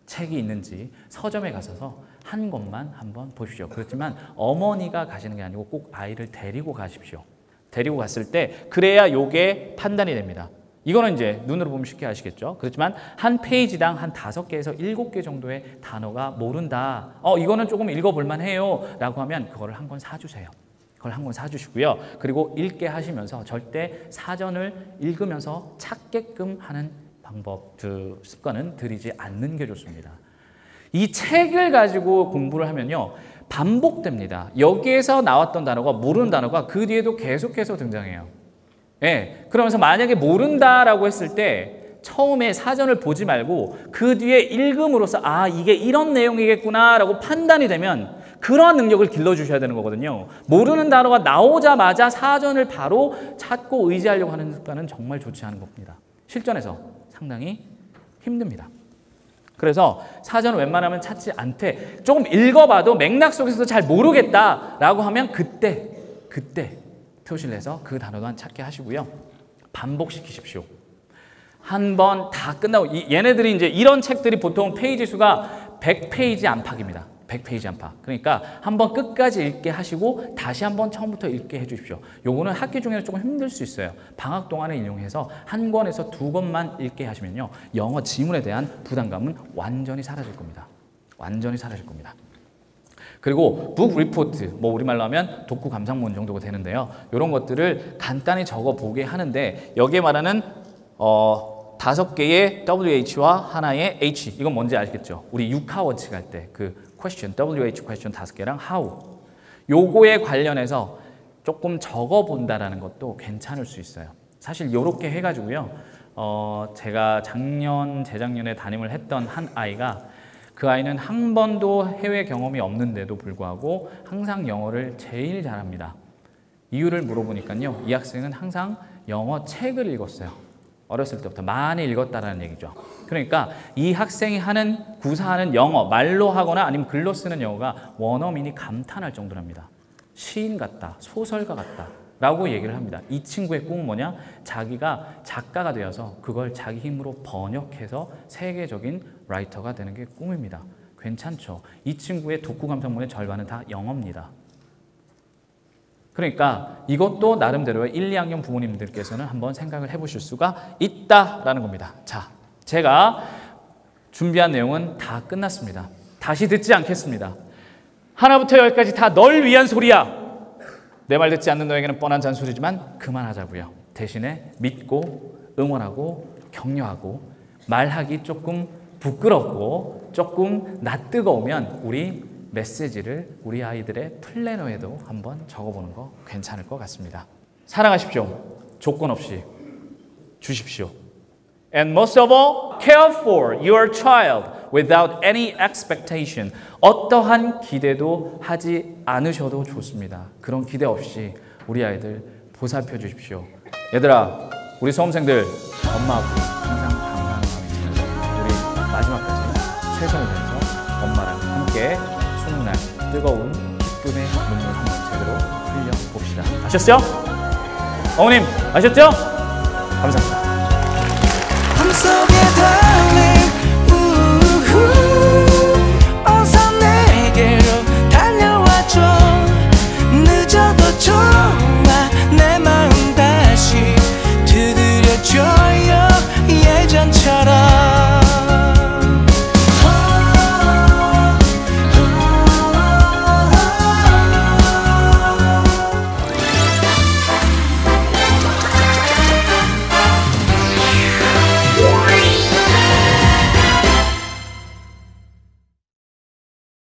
책이 있는지 서점에 가셔서 한 권만 한번 보십시오. 그렇지만 어머니가 가시는 게 아니고 꼭 아이를 데리고 가십시오. 데리고 갔을 때 그래야 요게 판단이 됩니다. 이거는 이제 눈으로 보면 쉽게 아시겠죠? 그렇지만 한 페이지당 한 5개에서 7개 정도의 단어가 모른다. 이거는 조금 읽어볼만 해요. 라고 하면 그거를 한 권 사주세요. 그걸 한 권 사주시고요. 그리고 읽게 하시면서 절대 사전을 읽으면서 찾게끔 하는 방법, 습관은 들이지 않는 게 좋습니다. 이 책을 가지고 공부를 하면요. 반복됩니다. 여기에서 나왔던 단어가 모르는 단어가 그 뒤에도 계속해서 등장해요. 그러면서 만약에 모른다라고 했을 때 처음에 사전을 보지 말고 그 뒤에 읽음으로써 이게 이런 내용이겠구나라고 판단이 되면 그러한 능력을 길러주셔야 되는 거거든요. 모르는 단어가 나오자마자 사전을 바로 찾고 의지하려고 하는 습관은 정말 좋지 않은 겁니다. 실전에서 상당히 힘듭니다. 그래서 사전을 웬만하면 찾지 않되 조금 읽어봐도 맥락 속에서 잘 모르겠다라고 하면 그때 표시를 해서 그 단어만 찾게 하시고요. 반복시키십시오. 한 번 다 끝나고 얘네들이 이제 이런 책들이 보통 페이지 수가 100페이지 안팎입니다. 100페이지 안팎. 그러니까 한번 끝까지 읽게 하시고 다시 한번 처음부터 읽게 해주십시오. 요거는 학기 중에는 조금 힘들 수 있어요. 방학 동안에 이용해서 한 권에서 2권만 읽게 하시면요. 영어 지문에 대한 부담감은 완전히 사라질 겁니다. 완전히 사라질 겁니다. 그리고 북 리포트, 뭐 우리말로 하면 독후 감상문 정도가 되는데요. 이런 것들을 간단히 적어보게 하는데 여기에 말하는 5개의 WH와 하나의 H, 이건 뭔지 아시겠죠? 우리 육하 원칙 할 때 그 question, WH question 5개랑 how, 요거에 관련해서 조금 적어본다라는 것도 괜찮을 수 있어요. 사실 이렇게 해가지고요. 제가 재작년에 담임을 했던 한 아이가 그 아이는 한 번도 해외 경험이 없는데도 불구하고 항상 영어를 제일 잘합니다. 이유를 물어보니까요. 이 학생은 항상 영어 책을 읽었어요. 어렸을 때부터 많이 읽었다라는 얘기죠. 그러니까 이 학생이 구사하는 영어, 말로 하거나 아니면 글로 쓰는 영어가 원어민이 감탄할 정도랍니다. 시인 같다, 소설가 같다 라고 얘기를 합니다. 이 친구의 꿈은 뭐냐? 자기가 작가가 되어서 그걸 자기 힘으로 번역해서 세계적인 라이터가 되는 게 꿈입니다. 괜찮죠? 이 친구의 독후 감상문의 절반은 다 영어입니다. 그러니까 이것도 나름대로의 1, 2학년 부모님들께서는 한번 생각을 해보실 수가 있다라는 겁니다. 자, 제가 준비한 내용은 다 끝났습니다. 다시 듣지 않겠습니다. 하나부터 열까지 다 널 위한 소리야. 내 말 듣지 않는 너에게는 뻔한 잔소리지만 그만하자고요. 대신에 믿고 응원하고 격려하고 말하기 조금 부끄럽고 조금 낯뜨거우면 우리 메시지를 우리 아이들의 플래너에도 한번 적어보는 거 괜찮을 것 같습니다. 사랑하십시오. 조건 없이 주십시오. And most of all, care for your child without any expectation. 어떠한 기대도 하지 않으셔도 좋습니다. 그런 기대 없이 우리 아이들 보살펴 주십시오. 얘들아, 우리 수험생들 엄마하고 항상 감사하는 마음이 있으면서 우리 마지막까지 최선을 다해서 엄마랑 함께 추운 날 뜨거운 기쁨의 눈물 한번 제대로 흘려봅시다. 아셨죠? 어머님 아셨죠? 감사합니다. I'm so